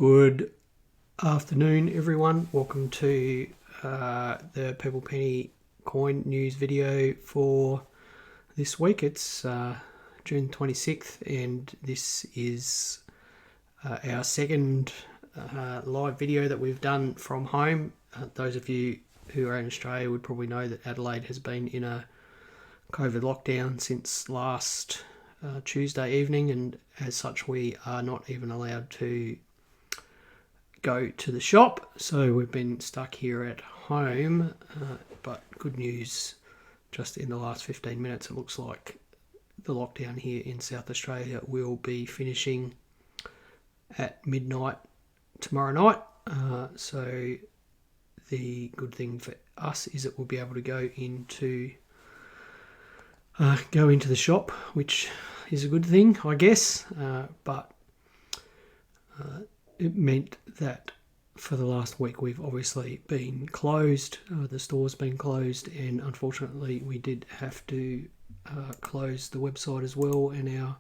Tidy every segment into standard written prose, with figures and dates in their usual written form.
Good afternoon, everyone. Welcome to the Purple Penny coin news video for this week. It's June 26th, and this is our second live video that we've done from home. Those of you who are in Australia would probably know that Adelaide has been in a COVID lockdown since last Tuesday evening, and as such we are not even allowed to go to the shop, so we've been stuck here at home. But good news, just in the last 15 minutes it looks like the lockdown here in South Australia will be finishing at midnight tomorrow night. So the good thing for us is that we'll be able to go into the shop, which is a good thing, I guess. But it meant that for the last week we've obviously been closed. The store's been closed, and unfortunately we did have to close the website as well and our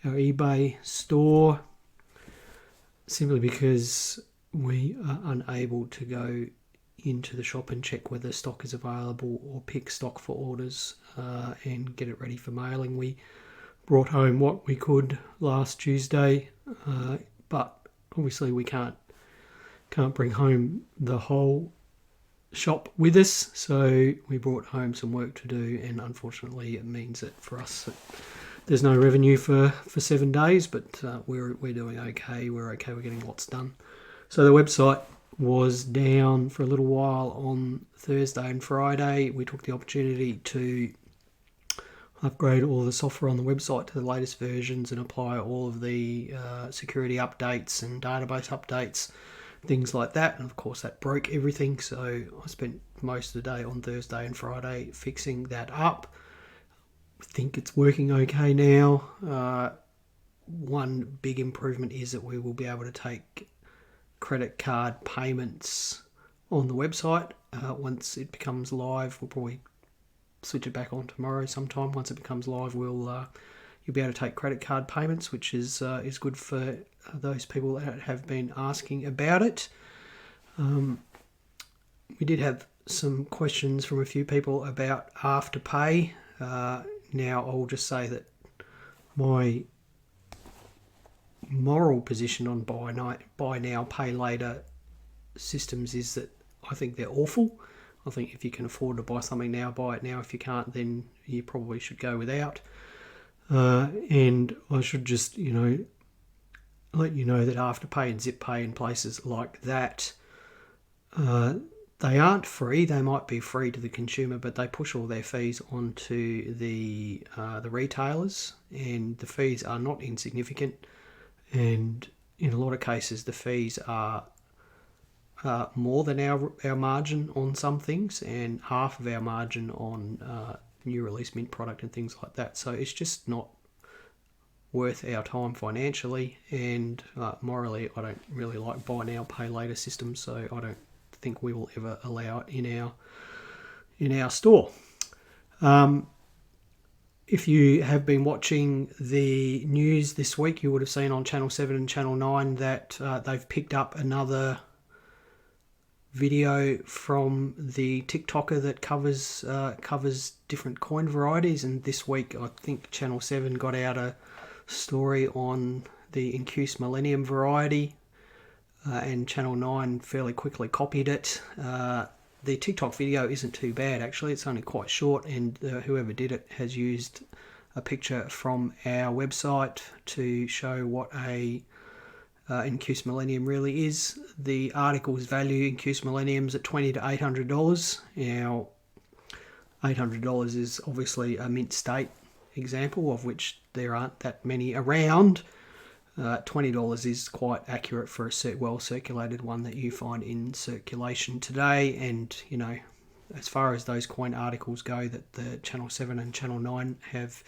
eBay store, simply because we are unable to go into the shop and check whether stock is available or pick stock for orders and get it ready for mailing. We brought home what we could last Tuesday, but obviously we can't bring home the whole shop with us, so we brought home some work to do, and unfortunately it means that for us there's no revenue for 7 days, but we're doing okay. We're getting lots done. So the website was down for a little while on Thursday and Friday. We took the opportunity to upgrade all the software on the website to the latest versions and apply all of the security updates and database updates, things like that. And of course that broke everything, so I spent most of the day on Thursday and Friday fixing that up. I think it's working okay now. One big improvement is that we will be able to take credit card payments on the website. Once it becomes live, we'll probably switch it back on tomorrow sometime. Once it becomes live, you'll be able to take credit card payments, which is good for those people that have been asking about it. We did have some questions from a few people about Afterpay. Now I'll just say that my moral position on buy now, pay later systems is that I think they're awful. I think if you can afford to buy something now, buy it now. If you can't, then you probably should go without. And I should just, let you know that Afterpay and ZipPay and places like that, they aren't free. They might be free to the consumer, but they push all their fees onto the retailers, and the fees are not insignificant. And in a lot of cases, the fees are more than our margin on some things, and half of our margin on new release mint product and things like that. So it's just not worth our time financially, and morally I don't really like buy now, pay later systems, so I don't think we will ever allow it in our store. If you have been watching the news this week, you would have seen on Channel 7 and Channel 9 that they've picked up another video from the TikToker that covers different coin varieties. And this week I think Channel 7 got out a story on the Incuse Millennium variety, and Channel 9 fairly quickly copied it. The TikTok video isn't too bad actually, it's only quite short, and whoever did it has used a picture from our website to show what a Incuse Millennium really is. The articles value Incuse Millenniums at $20 to $800. Now, $800 is obviously a mint state example, of which there aren't that many around. $20 is quite accurate for a well-circulated one that you find in circulation today. And, as far as those coin articles go that the Channel 7 and Channel 9 have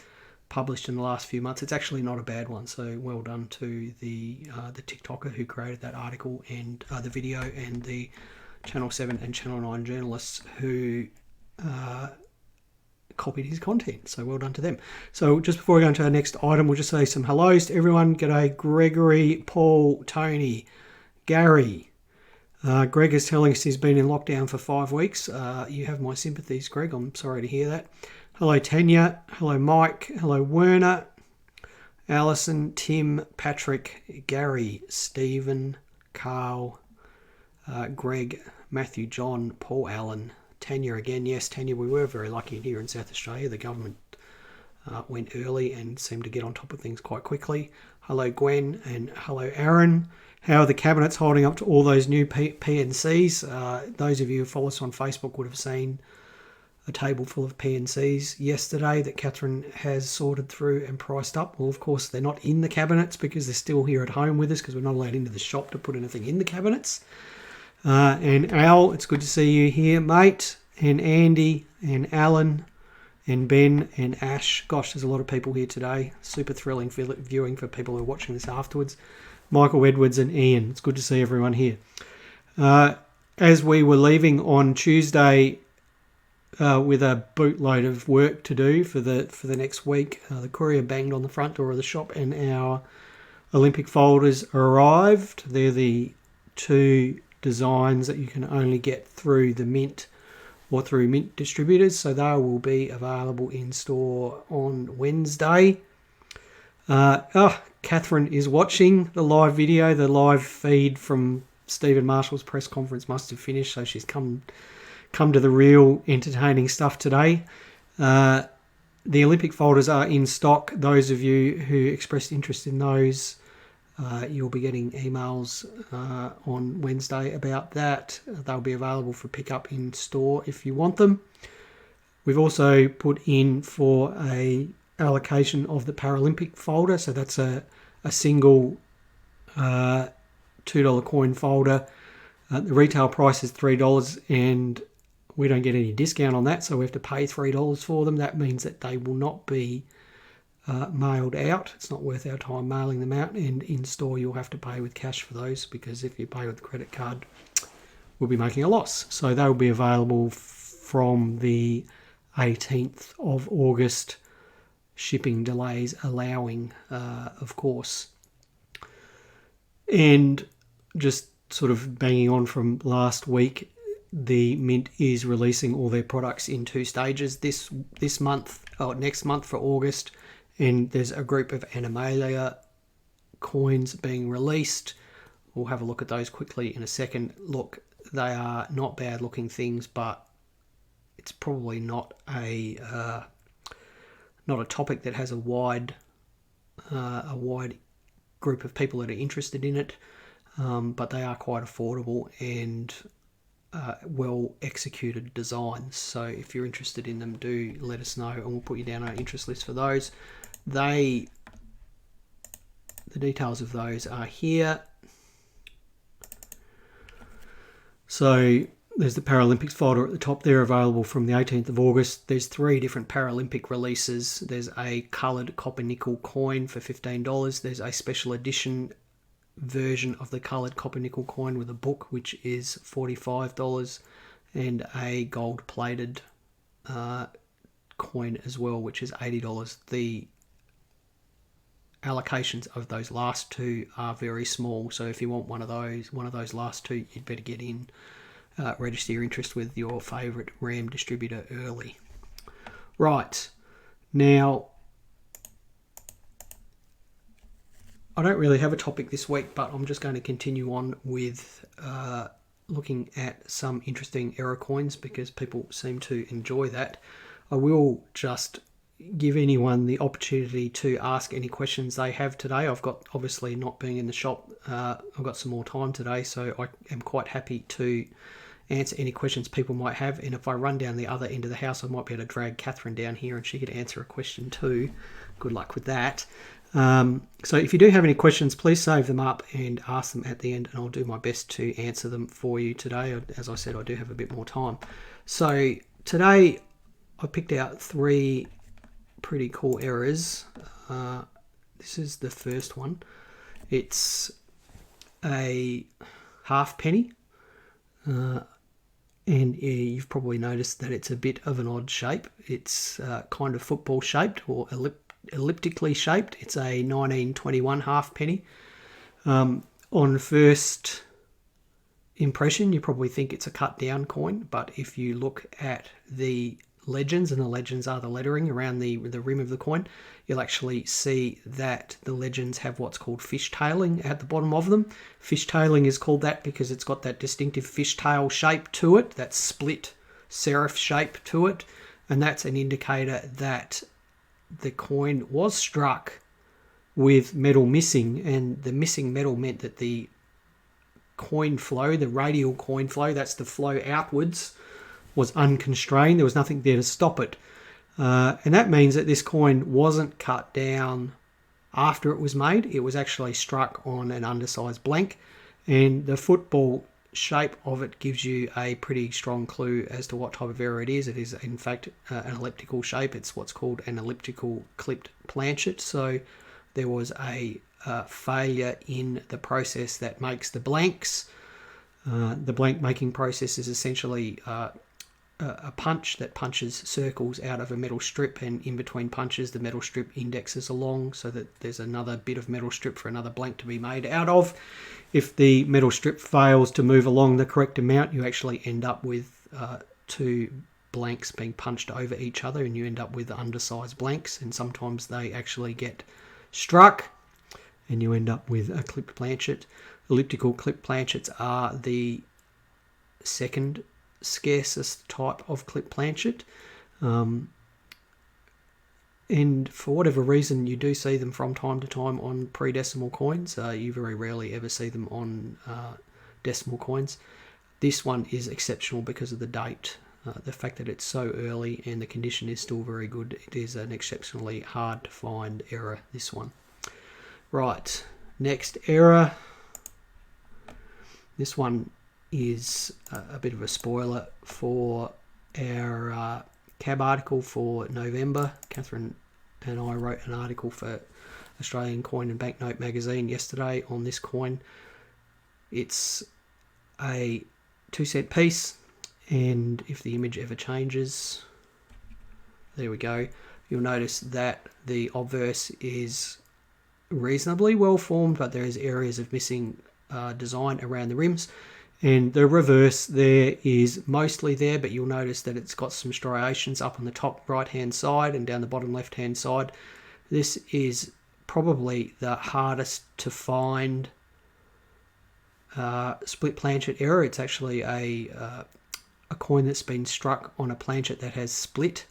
published in the last few months, it's actually not a bad one. So well done to the TikToker who created that article and the video, and the Channel 7 and Channel 9 journalists who copied his content. So well done to them. So just before we go into our next item, we'll just say some hellos to everyone. G'day Gregory, Paul, Tony, Gary. Greg is telling us he's been in lockdown for 5 weeks. You have my sympathies, Greg. I'm sorry to hear that. Hello, Tanya. Hello, Mike. Hello, Werner. Alison, Tim, Patrick, Gary, Stephen, Carl, Greg, Matthew, John, Paul Allen, Tanya again. Yes, Tanya, we were very lucky here in South Australia. The government went early and seemed to get on top of things quite quickly. Hello, Gwen, and hello, Aaron. How are the cabinets holding up to all those new PNCs? Those of you who follow us on Facebook would have seen a table full of PNCs yesterday that Catherine has sorted through and priced up. Well, of course, they're not in the cabinets because they're still here at home with us because we're not allowed into the shop to put anything in the cabinets. And Al, it's good to see you here, mate. And Andy and Alan and Ben and Ash. Gosh, there's a lot of people here today. Super thrilling viewing for people who are watching this afterwards. Michael Edwards and Ian. It's good to see everyone here. As we were leaving on Tuesday with a bootload of work to do for the next week, the courier banged on the front door of the shop and our Olympic folders arrived. They're the 2 designs that you can only get through the Mint or through Mint distributors, so they will be available in store on Wednesday. Catherine is watching the live video. The live feed from Stephen Marshall's press conference must have finished, so she's come to the real entertaining stuff today. The Olympic folders are in stock. Those of you who expressed interest in those, you'll be getting emails on Wednesday about that. They'll be available for pickup in store if you want them. We've also put in for a allocation of the Paralympic folder, so that's a single $2 coin folder. The retail price is $3 and we don't get any discount on that, so we have to pay $3 for them. That means that they will not be mailed out. It's not worth our time mailing them out, and in store you'll have to pay with cash for those, because if you pay with a credit card we'll be making a loss. So they'll be available from the 18th of August, shipping delays allowing, of course. And just sort of banging on from last week, the Mint is releasing all their products in 2 stages this month, or next month for August, and there's a group of Animalia coins being released. We'll have a look at those quickly in a second. Look, they are not bad looking things, but it's probably not a topic that has a wide group of people that are interested in it, but they are quite affordable and well executed designs. So if you're interested in them, do let us know and we'll put you down on our interest list for those. The details of those are here. So there's the Paralympics folder at the top there, available from the 18th of August. There's 3 different Paralympic releases. There's a coloured copper nickel coin for $15. There's a special edition version of the coloured copper nickel coin with a book, which is $45, and a gold plated coin as well, which is $80. The allocations of those last 2 are very small, so if you want one of those last 2, you'd better get in, register your interest with your favourite RAM distributor early. Right, now I don't really have a topic this week, but I'm just going to continue on with looking at some interesting error coins because people seem to enjoy that. I will just give anyone the opportunity to ask any questions they have today. I've got, obviously not being in the shop, I've got some more time today, so I am quite happy to answer any questions people might have. And if I run down the other end of the house, I might be able to drag Catherine down here and she could answer a question too. Good luck with that. So if you do have any questions, please save them up and ask them at the end, and I'll do my best to answer them for you today. As I said, I do have a bit more time. So today I picked out 3 pretty cool errors. This is the first one. It's a half penny, and you've probably noticed that it's a bit of an odd shape. It's kind of football shaped or elliptically shaped. It's a 1921 half penny. On first impression, you probably think it's a cut down coin, but if you look at the legends, and the legends are the lettering around the rim of the coin, you'll actually see that the legends have what's called fishtailing at the bottom of them. Fishtailing is called that because it's got that distinctive fishtail shape to it, that split serif shape to it, and that's an indicator that the coin was struck with metal missing, and the missing metal meant that the coin flow, the radial coin flow, that's the flow outwards, was unconstrained. There was nothing there to stop it. And that means that this coin wasn't cut down after it was made. It was actually struck on an undersized blank, and the football shape of it gives you a pretty strong clue as to what type of error it is. It is in fact an elliptical shape. It's what's called an elliptical clipped planchet. So there was a failure in the process that makes the blanks. The blank making process is essentially a punch that punches circles out of a metal strip, and in between punches the metal strip indexes along so that there's another bit of metal strip for another blank to be made out of. If the metal strip fails to move along the correct amount, you actually end up with two blanks being punched over each other, and you end up with undersized blanks, and sometimes they actually get struck and you end up with a clipped planchet. Elliptical clipped planchets are the second scarcest type of clipped planchet, and for whatever reason you do see them from time to time on pre-decimal coins. You very rarely ever see them on decimal coins. This one is exceptional because of the date, the fact that it's so early and the condition is still very good. It is an exceptionally hard to find error, this one. Right, next error. This one is a bit of a spoiler for our cab article for November. Catherine and I wrote an article for Australian Coin and Banknote magazine yesterday on this coin. It's a 2-cent piece, and if the image ever changes, there we go, you'll notice that the obverse is reasonably well formed, but there is areas of missing design around the rims, and the reverse there is mostly there, but you'll notice that it's got some striations up on the top right hand side and down the bottom left hand side. This is probably the hardest to find split planchet error. It's actually a coin that's been struck on a planchet that has split.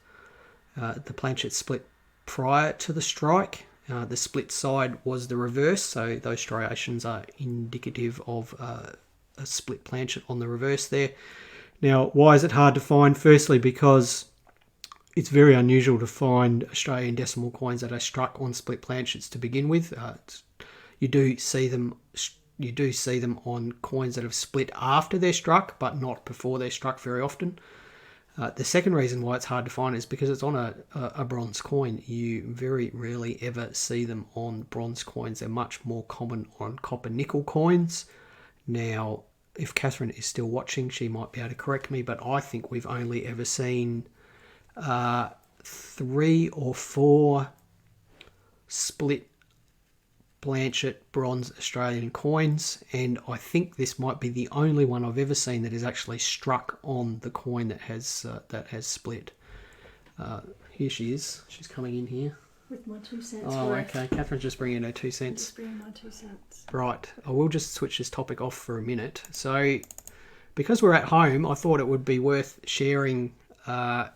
The planchet split prior to the strike. The split side was the reverse, so those striations are indicative of a split planchet on the reverse there. Now, why is it hard to find? Firstly, because it's very unusual to find Australian decimal coins that are struck on split planchets to begin with. You do see them on coins that have split after they're struck, but not before they're struck very often. The second reason why it's hard to find is because it's on a bronze coin. You very rarely ever see them on bronze coins. They're much more common on copper nickel coins. Now, if Catherine is still watching, she might be able to correct me, but I think we've only ever seen 3 or 4 split planchet bronze Australian coins, and I think this might be the only one I've ever seen that is actually struck on the coin that has split. Here she is. She's coming in here. With my 2 cents Oh, worth. okay. Catherine's just bringing in her 2 cents. Just bringing my 2 cents. Right. I will just switch this topic off for a minute. So, because we're at home, I thought it would be worth sharing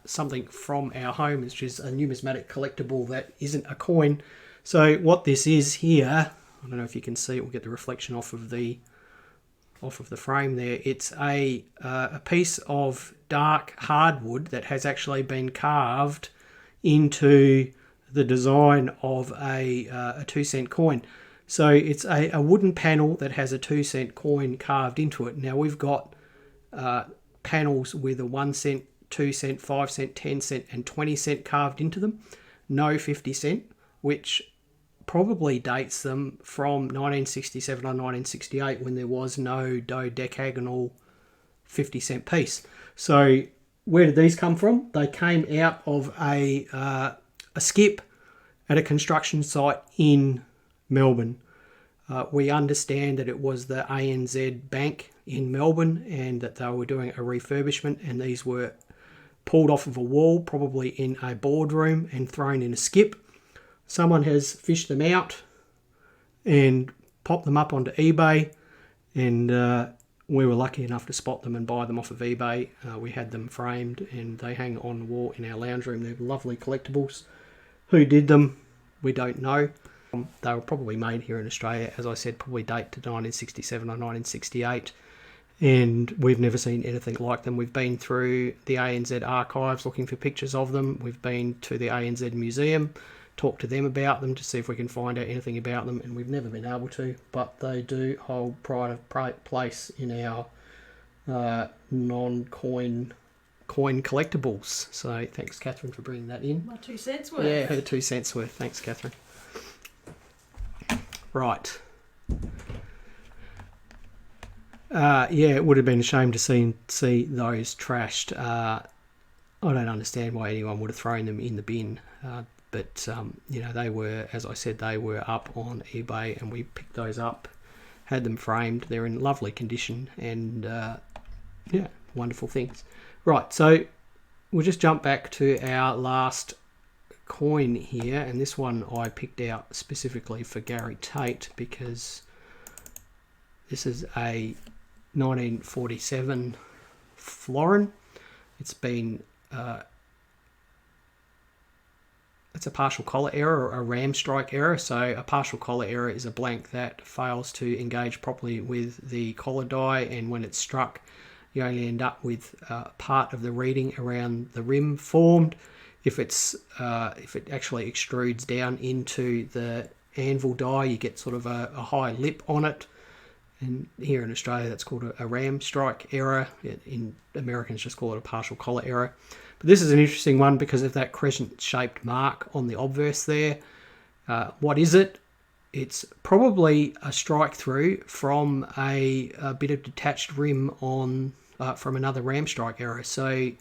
something from our home, which is a numismatic collectible that isn't a coin. So what this is here, I don't know if you can see it, we'll get the reflection off of the frame there. It's a piece of dark hardwood that has actually been carved into the design of a 2 cent coin. So it's a wooden panel that has a 2 cent coin carved into it. Now we've got panels with a 1 cent, 2 cent, 5 cent, 10 cent and 20 cent carved into them. No 50 cent, which probably dates them from 1967 or 1968 when there was no dodecagonal 50 cent piece. So where did these come from? They came out of a skip at a construction site in Melbourne. We understand that it was the ANZ Bank in Melbourne and that they were doing a refurbishment, and these were pulled off of a wall, probably in a boardroom, and thrown in a skip. Someone has fished them out and popped them up onto eBay, and we were lucky enough to spot them and buy them off of eBay. We had them framed and they hang on the wall in our lounge room. They're lovely collectibles. Who did them? We don't know. They were probably made here in Australia, as I said, probably date to 1967 or 1968. And we've never seen anything like them. We've been through the ANZ archives looking for pictures of them. We've been to the ANZ Museum, talked to them about them to see if we can find out anything about them, and we've never been able to, but they do hold pride of place in our non-coin collectibles. So thanks, Catherine, for bringing that in. My 2 cents worth. Yeah, her 2 cents worth. Thanks, Catherine. Right. It would have been a shame to see those trashed. I don't understand why anyone would have thrown them in the bin. But they were, as I said, they were up on eBay, and we picked those up, had them framed. They're in lovely condition, and wonderful things. Right, so we'll just jump back to our last coin here, and this one I picked out specifically for Gary Tate because this is a 1947 florin. It's been it's a partial collar error or a ram strike error. So a partial collar error is a blank that fails to engage properly with the collar die, and when it's struck, you only end up with part of the reading around the rim formed. If it actually extrudes down into the anvil die, you get sort of a high lip on it. And here in Australia, that's called a ram strike error. In Americans, just call it a partial collar error. But this is an interesting one because of that crescent-shaped mark on the obverse there. What is it? It's probably a strike through from a bit of detached rim on from another ram strike error. So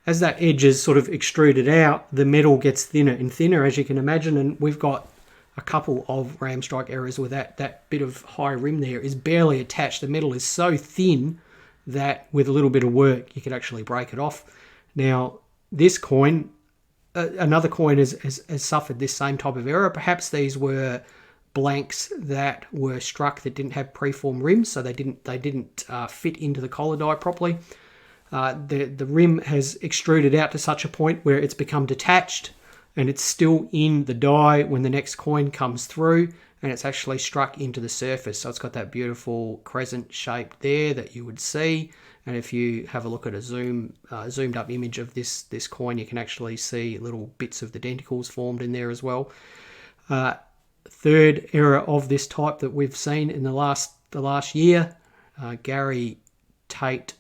as that edge is sort of extruded out, the metal gets thinner and thinner, as you can imagine, and we've got a couple of ram strike errors where that bit of high rim there is barely attached. The metal is so thin that with a little bit of work, you could actually break it off. Now, this coin, another coin has suffered this same type of error. Perhaps these were blanks that were struck that didn't have preformed rims, so they didn't fit into the collar die properly. The rim has extruded out to such a point where it's become detached, and it's still in the die when the next coin comes through, and it's actually struck into the surface. So it's got that beautiful crescent shape there that you would see. And if you have a look at a zoomed up image of this coin, you can actually see little bits of the denticles formed in there as well. Third error of this type that we've seen in the last year. Gary Tate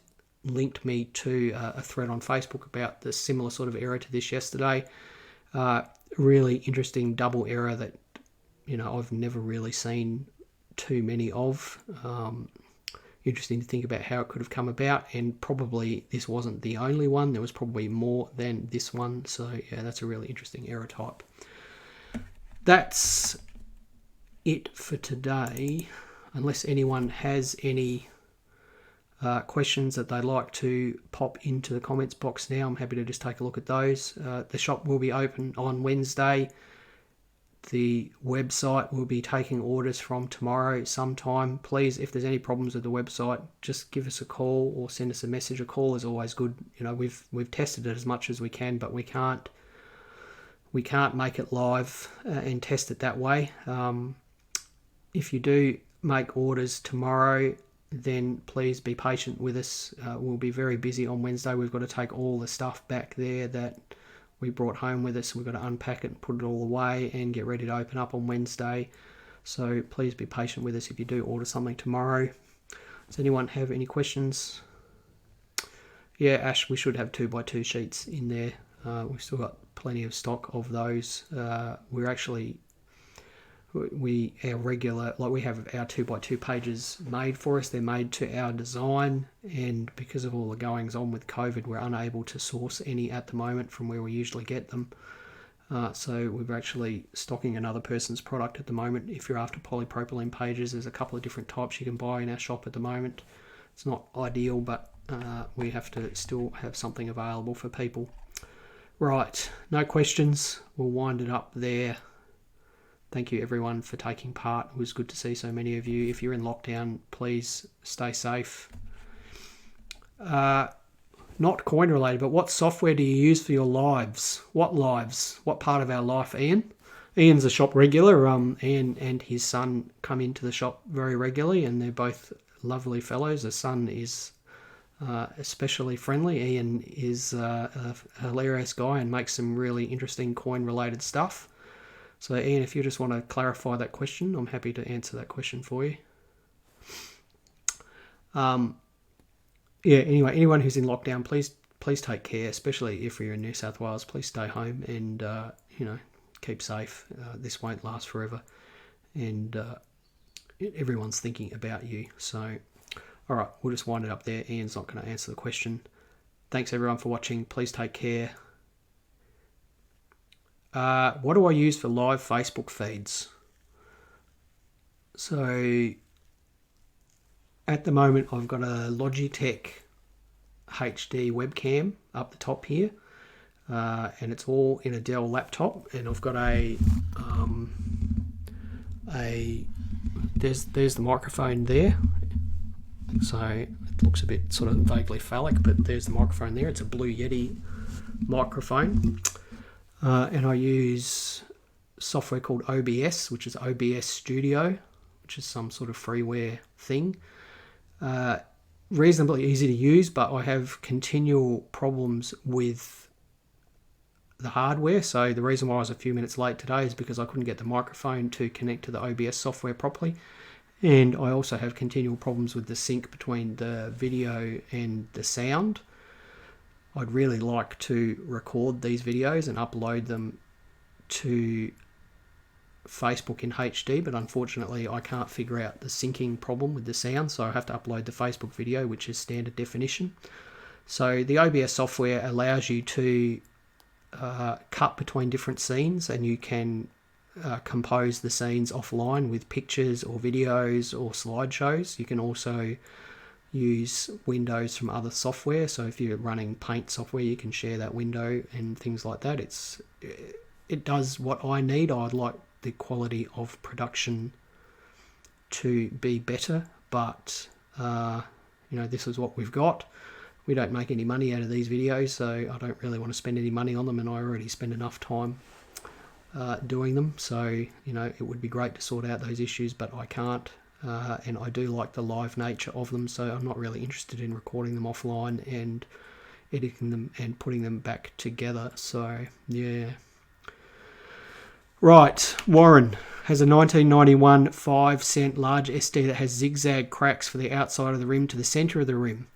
linked me to a thread on Facebook about the similar sort of error to this yesterday. Really interesting double error that I've never really seen too many of. Interesting to think about how it could have come about, and probably this wasn't the only one. There was probably more than this one. So yeah, that's a really interesting error type. That's it for today. Unless anyone has any questions that they'd like to pop into the comments box now, I'm happy to just take a look at those. The shop will be open on Wednesday. The website will be taking orders from tomorrow sometime. Please, if there's any problems with the website, just give us a call or send us a message. A call is always good. We've tested it as much as we can, but we can't make it live and test it that way. If you do make orders tomorrow, then please be patient with us. We'll be very busy on Wednesday. We've got to take all the stuff back there that we brought home with us. We've got to unpack it and put it all away and get ready to open up on Wednesday. So please be patient with us if you do order something tomorrow. Does anyone have any questions? Yeah, Ash, we should have 2x2 sheets in there. We've still got plenty of stock of those. We have our 2x2 pages made for us. They're made to our design, and because of all the goings on with COVID, we're unable to source any at the moment from where we usually get them. So we're actually stocking another person's product at the moment. If you're after polypropylene pages, there's a couple of different types you can buy in our shop at the moment. It's not ideal, but we have to still have something available for people. Right, no questions. We'll wind it up there. Thank you everyone for taking part. It was good to see so many of you. If you're in lockdown, please stay safe. Not coin related, but what software do you use for your lives? What lives? What part of our life, Ian? Ian's a shop regular. Ian and his son come into the shop very regularly, and they're both lovely fellows. The son is especially friendly. Ian is a hilarious guy and makes some really interesting coin related stuff. So Ian, if you just want to clarify that question, I'm happy to answer that question for you. Anyway, anyone who's in lockdown, please take care, especially if you're in New South Wales. Please stay home and keep safe. This won't last forever, and everyone's thinking about you. So, all right, we'll just wind it up there. Ian's not going to answer the question. Thanks everyone for watching. Please take care. What do I use for live Facebook feeds? So at the moment, I've got a Logitech HD webcam up the top here, and it's all in a Dell laptop. And I've got there's the microphone there. So it looks a bit sort of vaguely phallic, but there's the microphone there. It's a Blue Yeti microphone. And I use software called OBS, which is OBS Studio, which is some sort of freeware thing. Reasonably easy to use, but I have continual problems with the hardware. So the reason why I was a few minutes late today is because I couldn't get the microphone to connect to the OBS software properly. And I also have continual problems with the sync between the video and the sound. I'd really like to record these videos and upload them to Facebook in HD, but unfortunately I can't figure out the syncing problem with the sound, so I have to upload the Facebook video, which is standard definition. So the OBS software allows you to cut between different scenes, and you can compose the scenes offline with pictures or videos or slideshows. You can also use windows from other software, so if you're running Paint software, you can share that window and things like that. It does what I need. I'd like the quality of production to be better, but this is what we've got. We don't make any money out of these videos, so I don't really want to spend any money on them, and I already spend enough time doing them. So it would be great to sort out those issues, but I can't. And I do like the live nature of them, so I'm not really interested in recording them offline and editing them and putting them back together. So yeah. Right, Warren has a 1991 5-cent large SD that has zigzag cracks for the outside of the rim to the centre of the rim.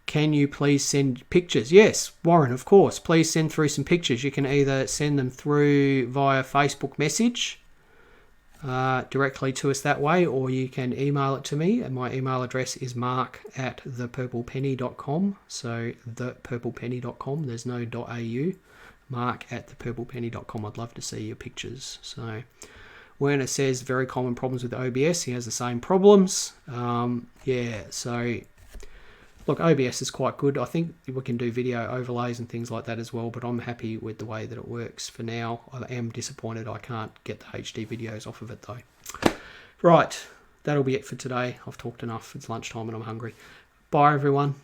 Can you please send pictures? Yes, Warren, of course. Please send through some pictures. You can either send them through via Facebook message directly to us that way, or you can email it to me, and my email address is mark@thepurplepenny.com. So thepurplepenny.com, there's no .au. mark@thepurplepenny.com. I'd love to see your pictures. So Werner says very common problems with OBS. He has the same problems. So look, OBS is quite good. I think we can do video overlays and things like that as well, but I'm happy with the way that it works for now. I am disappointed I can't get the HD videos off of it though. Right, that'll be it for today. I've talked enough. It's lunchtime and I'm hungry. Bye everyone.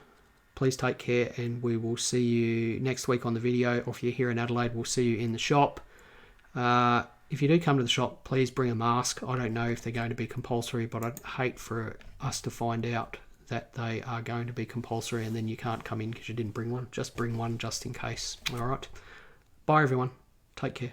Please take care, and we will see you next week on the video, or if you're here in Adelaide, we'll see you in the shop. If you do come to the shop, please bring a mask. I don't know if they're going to be compulsory, but I'd hate for us to find out that they are going to be compulsory and then you can't come in because you didn't bring one. Just bring one just in case. All right. Bye, everyone. Take care.